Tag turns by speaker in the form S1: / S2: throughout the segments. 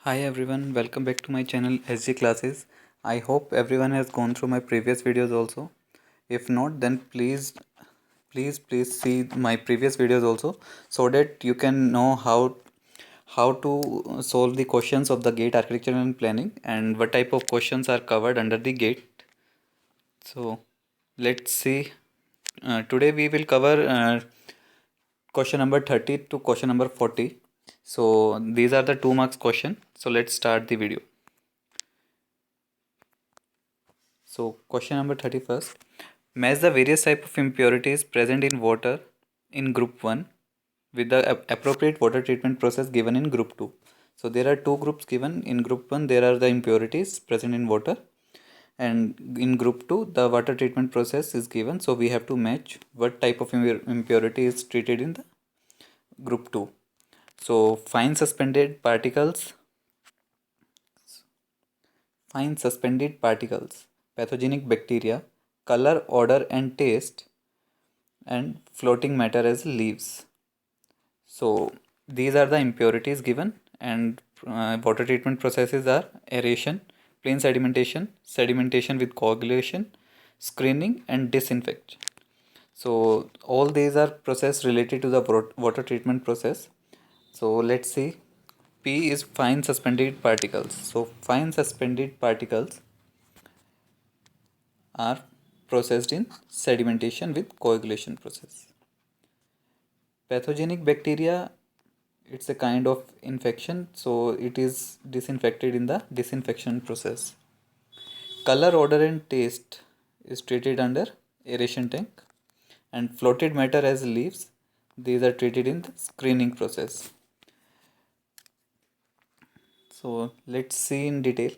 S1: Hi everyone, welcome back to my channel SG Classes. I hope everyone has gone through my previous videos also. If not, then please see my previous videos also so that you can know how to solve the questions of the GATE architecture and planning and what type of questions are covered under the GATE. So let's see. Today we will cover question number 30 to question number 40. So these are the 2 marks question. So let's start the video. So question number 31st. Match the various type of impurities present in water in group 1 with the appropriate water treatment process given in group 2. So there are two groups given. In group 1 there are the impurities present in water, and in group 2 the water treatment process is given. So we have to match what type of impurity is treated in the group 2. So fine suspended particles, pathogenic bacteria, color, odor and taste, and floating matter as leaves. So these are the impurities given, and water treatment processes are aeration, plain sedimentation, sedimentation with coagulation, screening and disinfect. So all these are process related to the water treatment process. So let's see. P is fine suspended particles. So fine suspended particles are processed in sedimentation with coagulation process. Pathogenic bacteria, it's a kind of infection, so it is disinfected in the disinfection process. Color, odor and taste is treated under aeration tank, and floated matter as leaves, these are treated in the screening process. So let's see in detail.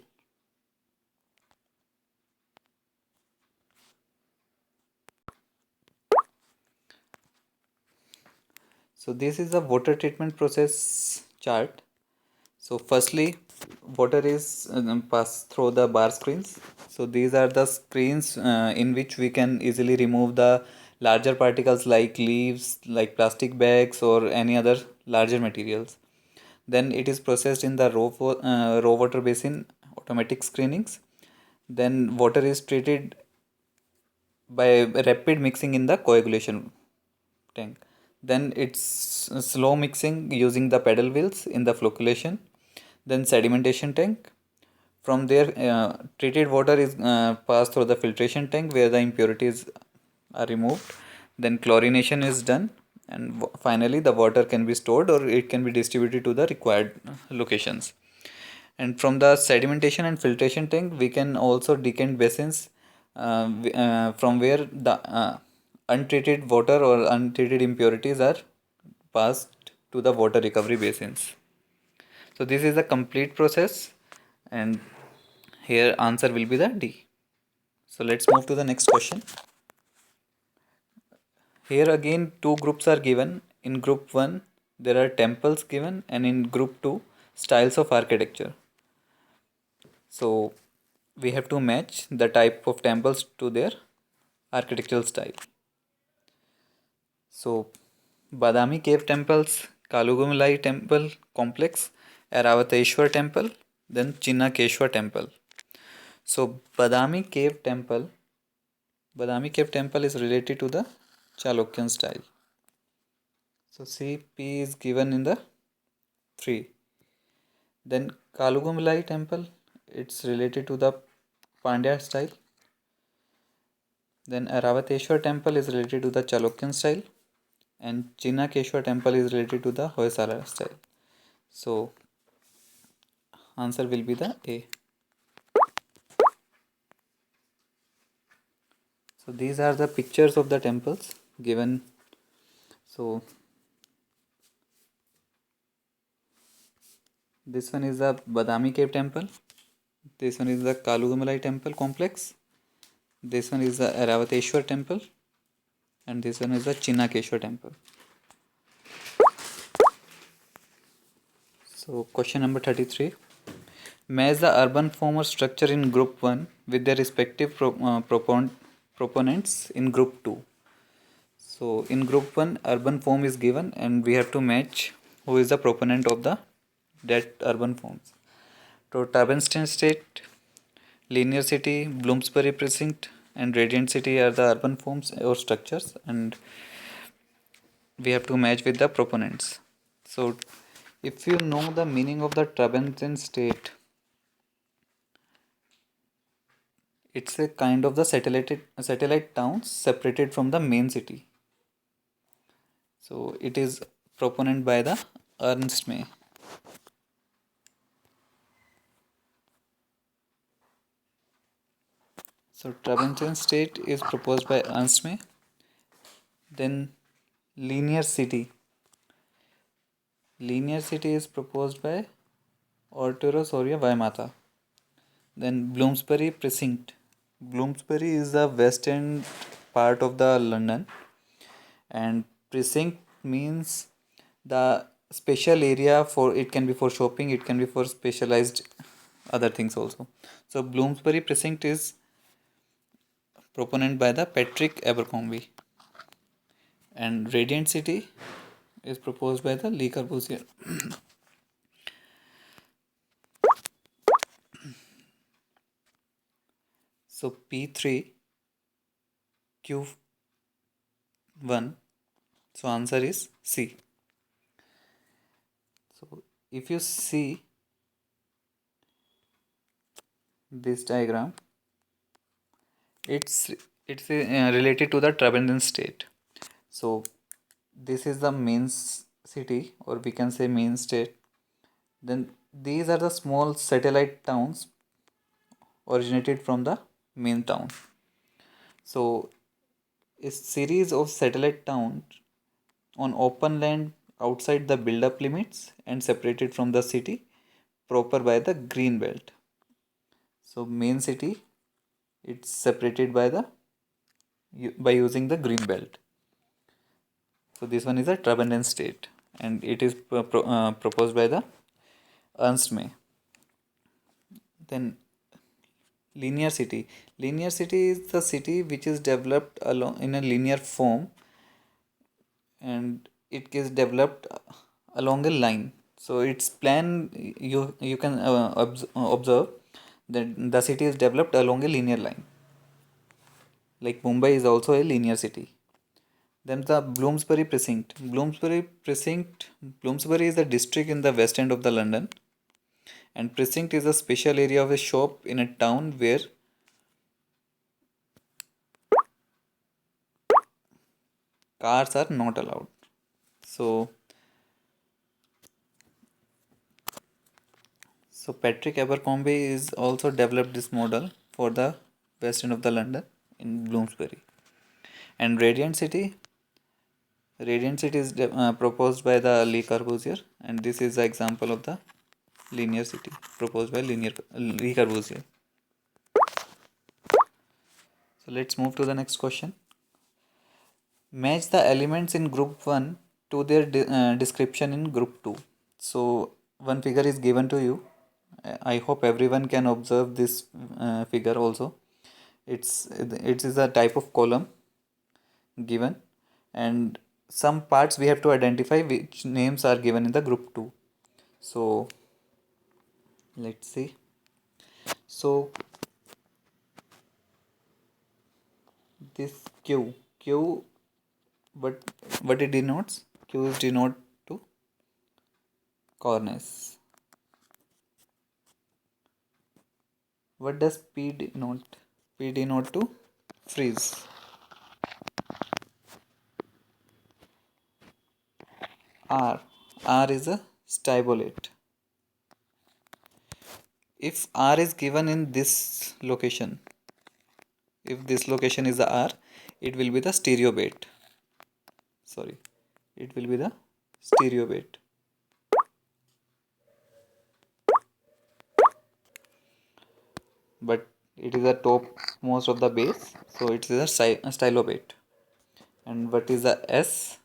S1: So this is a water treatment process chart. So firstly, water is passed through the bar screens. So these are the screens in which we can easily remove the larger particles like leaves, like plastic bags or any other larger materials. Then it is processed in the raw water basin automatic screenings. Then water is treated by rapid mixing in the coagulation tank. Then it's slow mixing using the paddle wheels in the flocculation. Then sedimentation tank. From there, treated water is passed through the filtration tank where the impurities are removed. Then chlorination is done, and finally the water can be stored or it can be distributed to the required locations. And from the sedimentation and filtration tank, we can also decant basins from where the untreated water or untreated impurities are passed to the water recovery basins. So this is the complete process, and here answer will be the D. So let's move to the next question. Here again two groups are given. In group 1 there are temples given, and in group 2 styles of architecture. So we have to match the type of temples to their architectural style. So Badami Cave Temples, Kalugumalai Temple Complex, Aravateshwar Temple, then Chinnakeshwar Temple. So Badami Cave Temple is related to the Chalukyan style. So CP is given in the 3. Then Kalugumalai Temple, it's related to the Pandya style. Then Aravateshwar Temple is related to the Chalukyan style, and Chinnakeshwar Temple is related to the Hoysala style. So answer will be the A. So these are the pictures of the temples given. So this one is the Badami Cave Temple. This one is the Kalugumalai Temple complex. This one is the Aravateshwar Temple, and this one is the Chinnakeshwar Temple. So question number 33. Match the urban form or structure in group 1 with their respective proponents in group 2. So in group 1 urban form is given, and we have to match who is the proponent of that urban forms. So Trabenstein state, linear city, Bloomsbury precinct, and radiant city are the urban forms or structures, and we have to match with the proponents. So if you know the meaning of the Trabenstein state, it's a kind of the satellite towns separated from the main city. So it is proponent by the Ernst May. So Trabenstein state is proposed by Ernst May. Then linear city. Linear city is proposed by Arturo Soria Vaimata. Then Bloomsbury precinct. Bloomsbury is the western part of the London, and precinct means the special area. For it can be for shopping, it can be for specialized other things also. So Bloomsbury precinct is proponent by the Patrick Abercrombie, and Radiant City is proposed by the Le Corbusier. So P3 Q1, so answer is C. So if you see this diagram, it's related to the Trabenstein state. So this is the main city, or we can say main state. Then these are the small satellite towns originated from the main town. So a series of satellite towns on open land outside the build-up limits and separated from the city proper by the green belt. So main city, it's separated by the by using the green belt. So this one is a Trabenstein state, and it is proposed by the Ernst May. Then linear city. Linear city is the city which is developed along in a linear form, and it is developed along a line. So its plan, you can observe that the city is developed along a linear line. Like Mumbai is also a linear city. Then the Bloomsbury precinct. Bloomsbury is a district in the west end of the London, and precinct is a special area of a shop in a town where cars are not allowed. So Patrick Abercrombie is also developed this model for the west end of the London in Bloomsbury. And Radiant City is proposed by the Le Corbusier, and this is the example of the linear city proposed by Le Corbusier. So let's move to the next question. Match the elements in group 1 to their description in group 2. So one figure is given to you. I hope everyone can observe this figure also. It is a type of column given, and some parts we have to identify which names are given in the group 2. So let's see. So this Q, what it denotes? Q is denote to cornice. What does P denote? P denote to frieze. R is a stibulate. If R is given in this location, if this location is the R, it will be the stereobate. Sorry, it will be the stereobate. But it is the top most of the base, so it is a stylobate. And what is the S?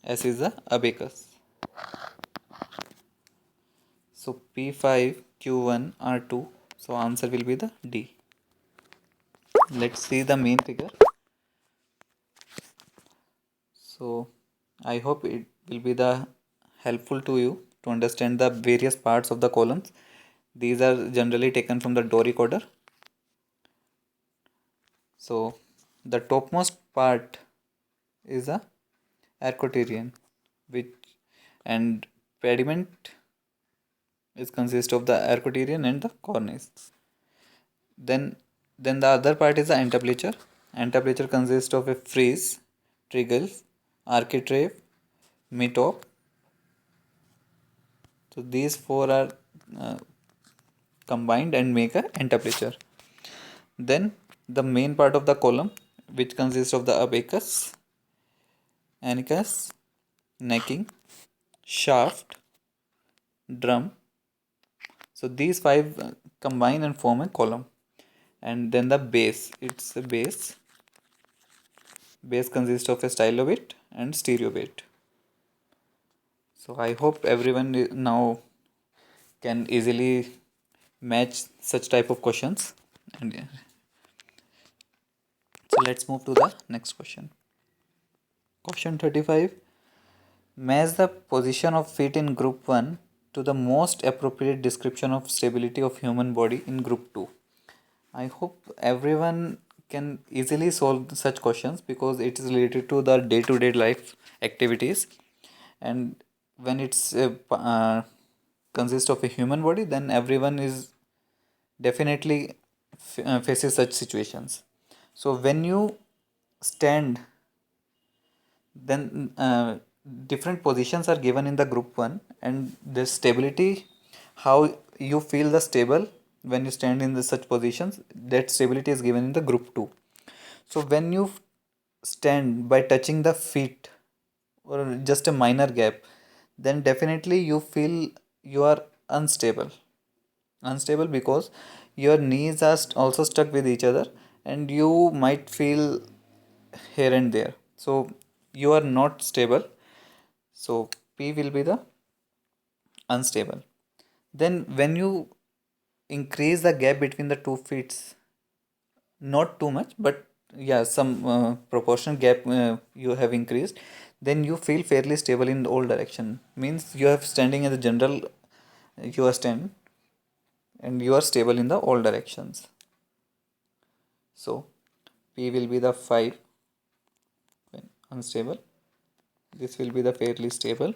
S1: S is the abacus. So P5 Q1 R2, so answer will be the D. Let's see the main figure. So I hope it will be the helpful to you to understand the various parts of the columns. These are generally taken from the door recorder. So the topmost part is a archoterion, which and pediment is consist of the archoterion and the cornice. Then then the other part is the entablature. Entablature consists of a frieze, trigle, architrave, metop. So these four are uh, combined and make a entablature. Then the main part of the column, which consists of the abacus, anicus, necking, shaft, drum. So these five combine and form a column. And then the base, it's a base. Base consists of a stylobit and stereobit. So I hope everyone now can easily match such type of questions. And so let's move to the next question. Question 35. Match the position of feet in group 1 to the most appropriate description of stability of human body in group 2. I hope everyone can easily solve such questions because it is related to the day-to-day life activities, and when it's consists of a human body, then everyone is definitely faces such situations. So when you stand, then different positions are given in the group 1, and the stability, how you feel the stable when you stand in the such positions, that stability is given in the group 2. So when you stand by touching the feet or just a minor gap, then definitely you feel you are unstable because your knees are also stuck with each other, and you might feel here and there, so you are not stable. So P will be the unstable. Then when you increase the gap between the two feet, not too much, but yeah, some proportional gap you have increased, then you feel fairly stable in all direction, means you have standing as a general, you are stand and you are stable in the all directions. So P will be the 5 when unstable, this will be the fairly stable.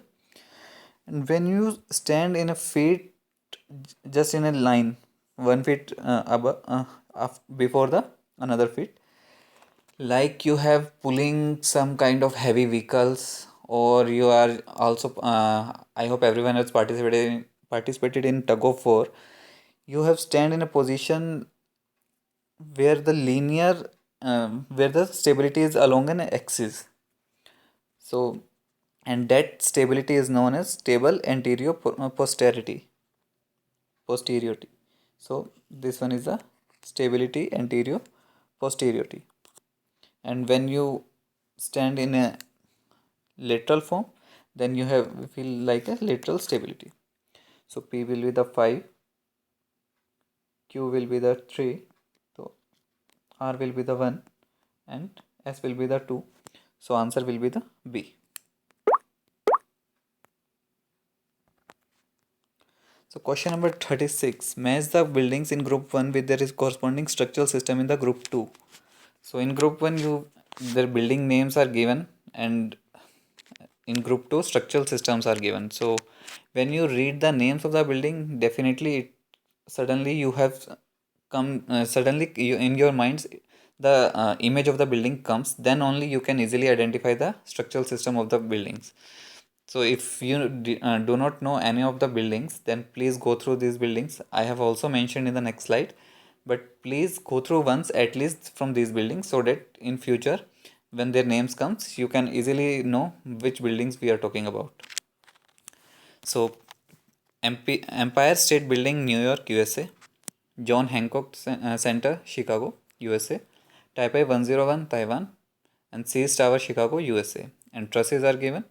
S1: And when you stand in a feet, just in a line, 1 feet above, before the another feet, like you have pulling some kind of heavy vehicles, or you are also I hope everyone has participated in tug of war. You have stand in a position where the linear where the stability is along an axis. So and that stability is known as stable anterior posteriority. So this one is the stability anterior posteriority. And when you stand in a lateral form, then you have feel like a lateral stability. So P will be the 5, Q will be the 3, so R will be the 1, and S will be the 2. So answer will be the B. So question number 36. Match the buildings in group 1 with their corresponding structural system in the group 2. So in group 1 their building names are given, and in group 2 structural systems are given. So when you read the names of the building, definitely suddenly you have come suddenly you, in your minds, the image of the building comes, then only you can easily identify the structural system of the buildings. So if you do not know any of the buildings, then please go through these buildings. I have also mentioned in the next slide, but please go through once at least from these buildings, so that in future when their names comes, you can easily know which buildings we are talking about. So Empire State Building, New York, USA. John Hancock Center, Chicago, USA. Taipei 101, Taiwan. And Sears Tower, Chicago, USA. And trusses are given: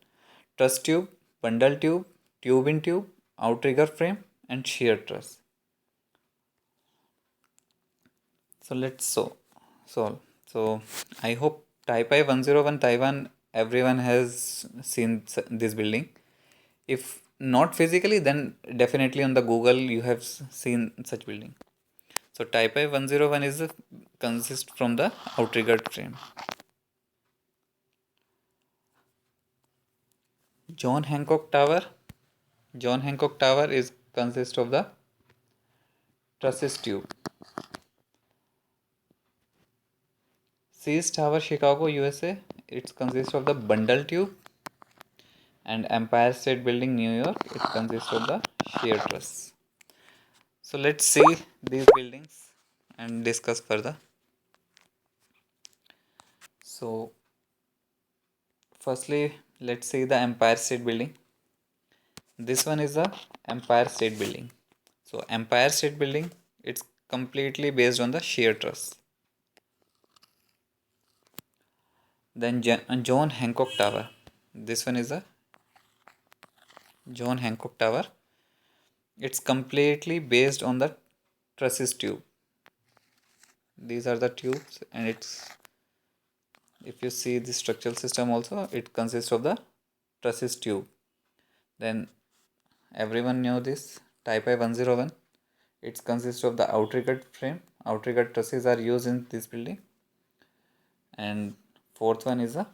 S1: truss tube, bundle tube, tube in tube, outrigger frame, and shear truss. So let's solve. So I hope Taipei 101, Taiwan, everyone has seen this building. If not physically, then definitely on the Google you have seen such building. So type I 101 is consists from the outrigger frame. John Hancock Tower. John Hancock Tower is consists of the trusses tube. Sears Tower, Chicago, USA. It consists of the bundle tube. And Empire State Building, New York. It consists of the shear truss. So let's see these buildings and discuss further. So firstly, let's see the Empire State Building. This one is the Empire State Building. So Empire State Building, it's completely based on the shear truss. Then John Hancock Tower. This one is the John Hancock Tower. It's completely based on the trusses tube. These are the tubes, and it's, if you see the structural system also, it consists of the trusses tube. Then everyone knew this type I 101. It consists of the outrigger frame. Outrigger trusses are used in this building. And fourth one is the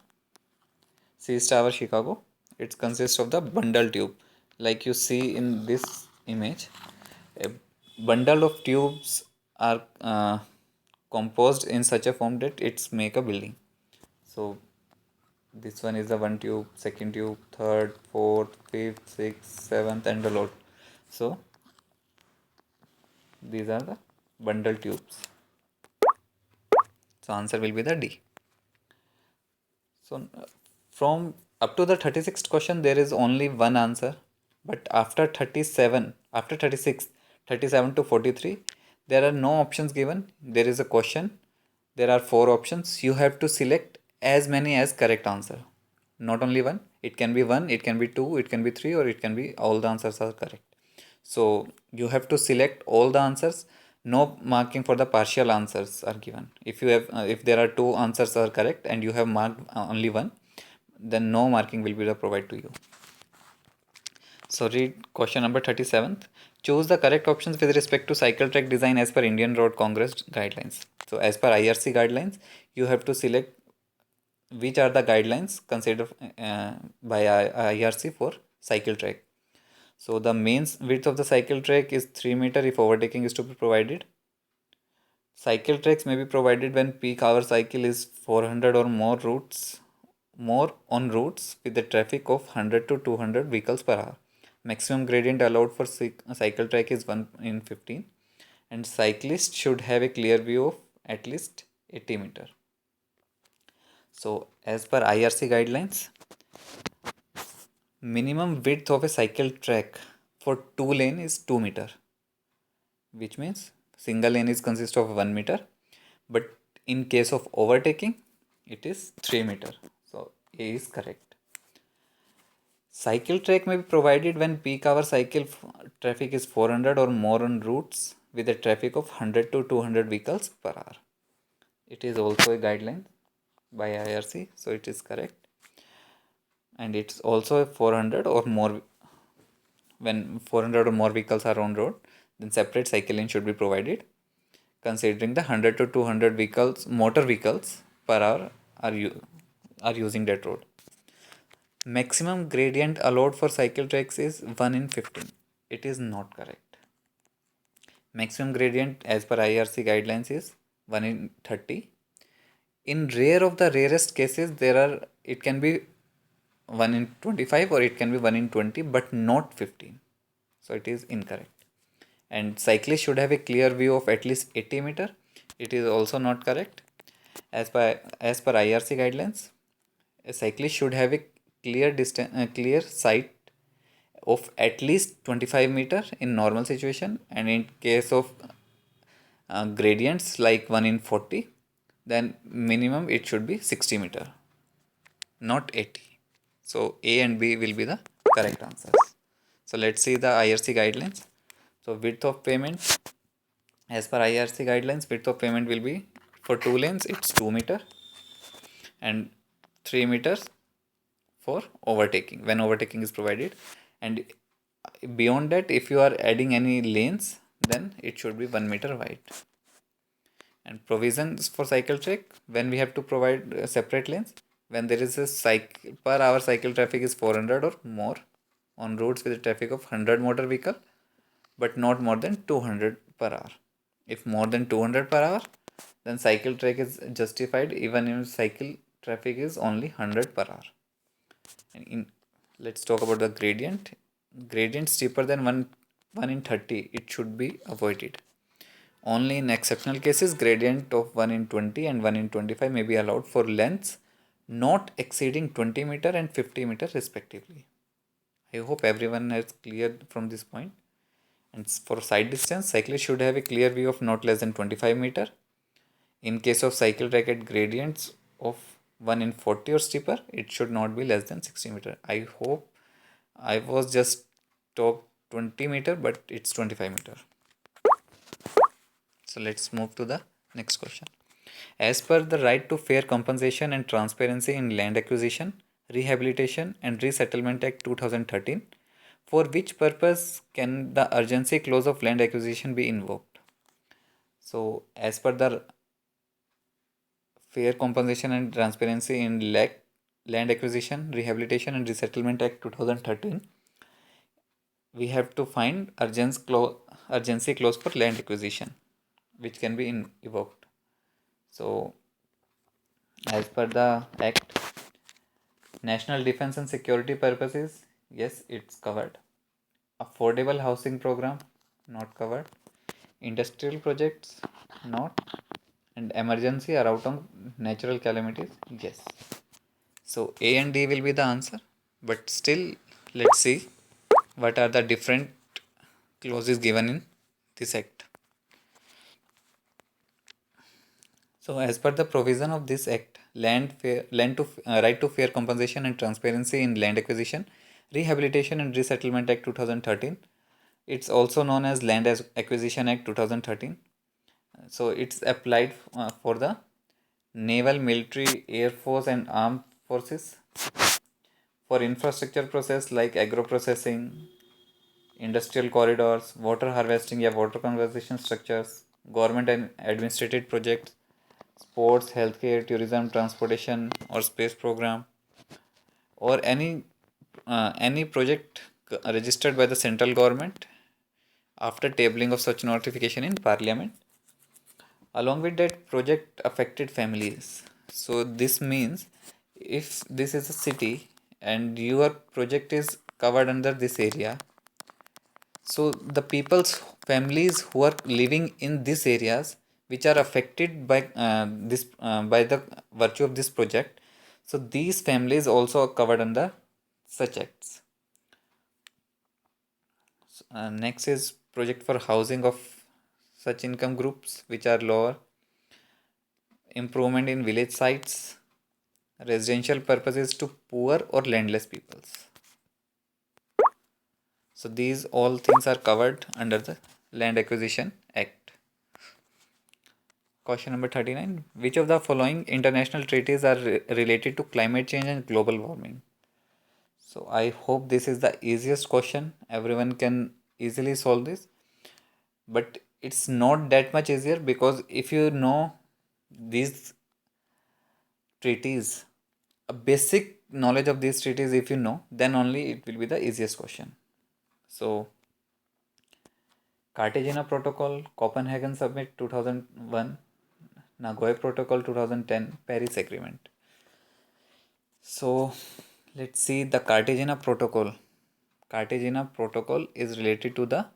S1: Sears Tower, Chicago. It consists of the bundle tube. Like you see in this image, a bundle of tubes are composed in such a form that it's make a building. So this one is the one tube, second tube, third, fourth, fifth, sixth, seventh, and the lot. So these are the bundle tubes. So answer will be the D. So from up to the 36th question, there is only one answer. But after 37, after 36, 37 to 43, there are no options given. There is a question. There are 4 options. You have to select as many as correct answer. Not only one. It can be 1, it can be 2, it can be 3, or it can be all the answers are correct. So you have to select all the answers. No marking for the partial answers are given. If you have, if there are 2 answers are correct and you have marked only one, then no marking will be provided to you. So read question number 37th. Choose the correct options with respect to cycle track design as per Indian Road Congress guidelines. So as per IRC guidelines, you have to select which are the guidelines considered by IRC for cycle track. So the main width of the cycle track is 3 meter if overtaking is to be provided. Cycle tracks may be provided when peak hour cycle is 400 or more on routes with a traffic of 100 to 200 vehicles per hour. Maximum gradient allowed for cycle track is 1 in 15, and cyclists should have a clear view of at least 80 meter. So as per IRC guidelines, minimum width of a cycle track for 2 lane is 2 meter, which means single lane is consist of 1 meter, but in case of overtaking it is 3 meter. So A is correct. Cycle track may be provided when peak hour cycle traffic is 400 or more on routes with a traffic of 100 to 200 vehicles per hour. It is also a guideline by IRC, so it is correct. And it's also 400 or more. When 400 or more vehicles are on road, then separate cycle lane should be provided, considering the 100 to 200 vehicles, motor vehicles per hour are using that road. Maximum gradient allowed for cycle tracks is 1 in 15. It is not correct. Maximum gradient as per IRC guidelines is 1 in 30. In rare of the rarest cases, it can be 1 in 25 or it can be 1 in 20, but not 15. So it is incorrect. And cyclists should have a clear view of at least 80 meter. It is also not correct. As per IRC guidelines, a cyclist should have a clear sight of at least 25 meter in normal situation, and in case of gradients like 1 in 40, then minimum it should be 60 meter, not 80. So A and B will be the correct answers. So let's see the IRC guidelines. So width of pavement, as per IRC guidelines, width of pavement will be for 2 lanes it's 2 meter and 3 meters for overtaking when overtaking is provided, and Beyond that, if you are adding any lanes, then it should be 1 meter wide. And provisions for cycle track, when we have to provide separate lanes, when there is a cycle per hour cycle traffic is 400 or more on roads with a traffic of 100 motor vehicle, but not more than 200 per hour. If more than 200 per hour, then cycle track is justified even if cycle traffic is only 100 per hour. And let's talk about the gradient. Gradient steeper than 1 in 30, it should be avoided. Only in exceptional cases, gradient of 1 in 20 and 1 in 25 may be allowed for lengths not exceeding 20 meter and 50 meter respectively. I hope everyone has cleared from this point. And for side distance, cyclists should have a clear view of not less than 25 meter. In case of cycle track at gradients of 1 in 40 or steeper, it should not be less than 60 meter. I hope I was just talk 20 meter, but it's 25 meter. So let's move to the next question. As per the Right to Fair Compensation and Transparency in Land Acquisition, Rehabilitation and Resettlement Act 2013, for which purpose can the urgency clause of land acquisition be invoked? So, as per the Fair Compensation and Transparency in Land Acquisition, Rehabilitation and Resettlement Act 2013, we have to find urgency clause for land acquisition, which can be invoked. So, as per the Act, national defense and security purposes, yes, it's covered. Affordable housing program, not covered. Industrial projects, not. And emergency or out of natural calamities, yes. So A and D will be the answer. But still, let's see what are the different clauses given in this act. So, as per the provision of this act, right to fair compensation and transparency in land acquisition, rehabilitation and resettlement act 2013. It's also known as Land Acquisition Act 2013. So it's applied for the naval, military, air force, and armed forces for infrastructure process like agro processing, industrial corridors, water harvesting, water conservation structures, government and administrative projects, sports, healthcare, tourism, transportation, or space program, or any project registered by the central government after tabling of such notification in parliament. Along with that, project affected families. So this means if this is a city and your project is covered under this area, so the people's families who are living in these areas which are affected by this by the virtue of this project, so these families also are covered under such acts. Next is project for housing of such income groups which are lower, improvement in village sites, residential purposes to poor or landless peoples. So these all things are covered under the Land Acquisition Act. Question number 39. Which of the following international treaties are related to climate change and global warming? So I hope this is the easiest question. Everyone can easily solve this. But it's not that much easier because if you know these treaties, a basic knowledge of these treaties if you know, then only it will be the easiest question. So Cartagena Protocol, Copenhagen Summit 2001, Nagoya Protocol 2010, Paris Agreement. So let's see the Cartagena Protocol. Cartagena Protocol is related to the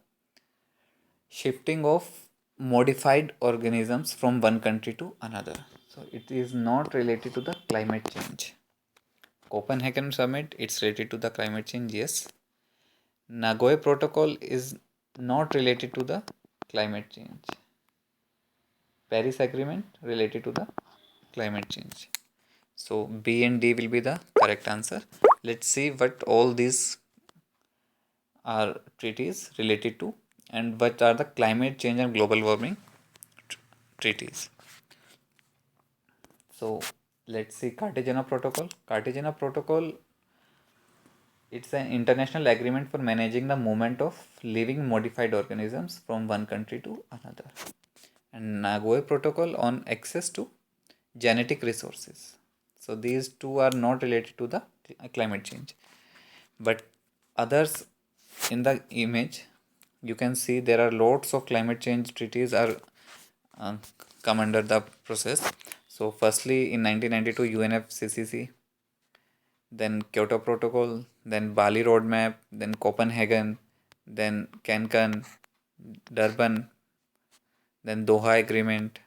S1: shifting of modified organisms from one country to another. So it is not related to the climate change. Copenhagen Summit, it's related to the climate change, yes. Nagoya Protocol is not related to the climate change. Paris Agreement related to the climate change. So B and D will be the correct answer. Let's see what all these are treaties related to and what are the climate change and global warming treaties. So let's see Cartagena Protocol. Cartagena Protocol, It's an international agreement for managing the movement of living modified organisms from one country to another. And Nagoya Protocol on access to genetic resources. So these two are not related to the climate change. But others in the image, you can see there are lots of climate change treaties are uh, come under the process. So firstly in 1992 UNFCCC, then Kyoto Protocol, then Bali Roadmap, then Copenhagen, then Cancun, Durban, then Doha Agreement,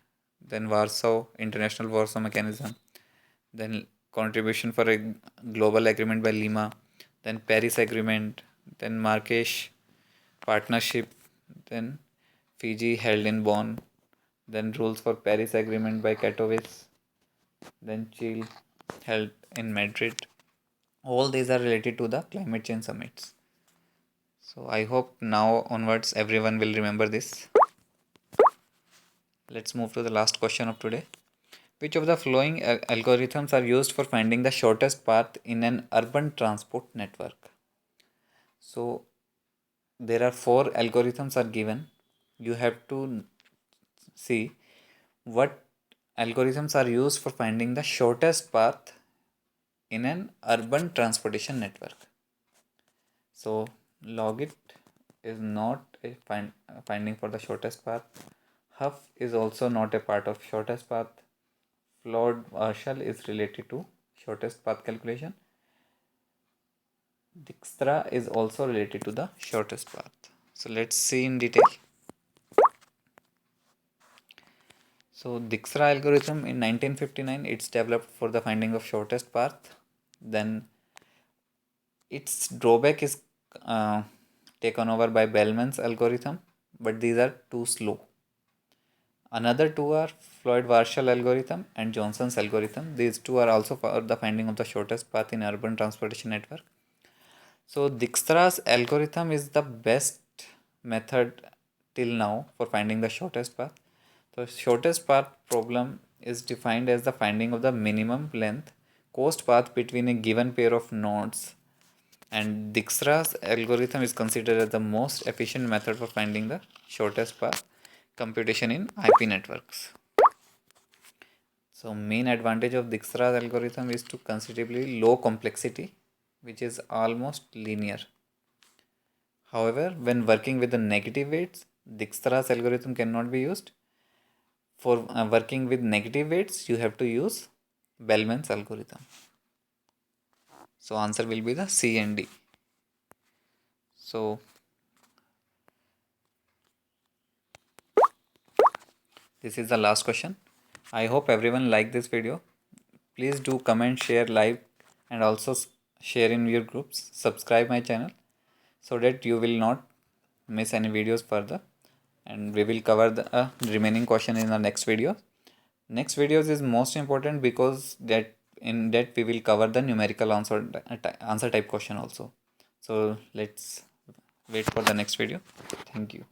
S1: then Warsaw International Warsaw Mechanism, then Contribution for a Global Agreement by Lima, then Paris Agreement, then Marrakesh Partnership, then Fiji held in Bonn, then Rules for Paris Agreement by Katowice, then Chile held in Madrid. All these are related to the climate change summits. So I hope now onwards everyone will remember this. Let's move to the last question of today. Which of the following algorithms are used for finding the shortest path in an urban transport network? So there are four algorithms are given. You have to see what algorithms are used for finding the shortest path in an urban transportation network. So Logit is not a finding for the shortest path. Huff is also not a part of shortest path. Flood Marshall is related to shortest path calculation. Dijkstra is also related to the shortest path. So let's see in detail. So Dijkstra algorithm in 1959, it's developed for the finding of shortest path. Then its drawback is taken over by Bellman's algorithm, but these are too slow. Another two are Floyd-Warshall algorithm and Johnson's algorithm. These two are also for the finding of the shortest path in urban transportation network. So Dijkstra's algorithm is the best method till now for finding the shortest path. So shortest path problem is defined as the finding of the minimum length coast path between a given pair of nodes, and Dijkstra's algorithm is considered as the most efficient method for finding the shortest path computation in IP networks. So main advantage of Dijkstra's algorithm is to considerably low complexity, which is almost linear. However, when working with the negative weights, Dijkstra's algorithm cannot be used. For working with negative weights, you have to use Bellman's algorithm. So answer will be the C and D. So this is the last question. I hope everyone liked this video. Please do comment, share, like, and also share in your groups. Subscribe my channel so that you will not miss any videos further. And we will cover the remaining question in the next video. Next videos is most important because that in that we will cover the numerical answer type question also. So let's wait for the next video. Thank you.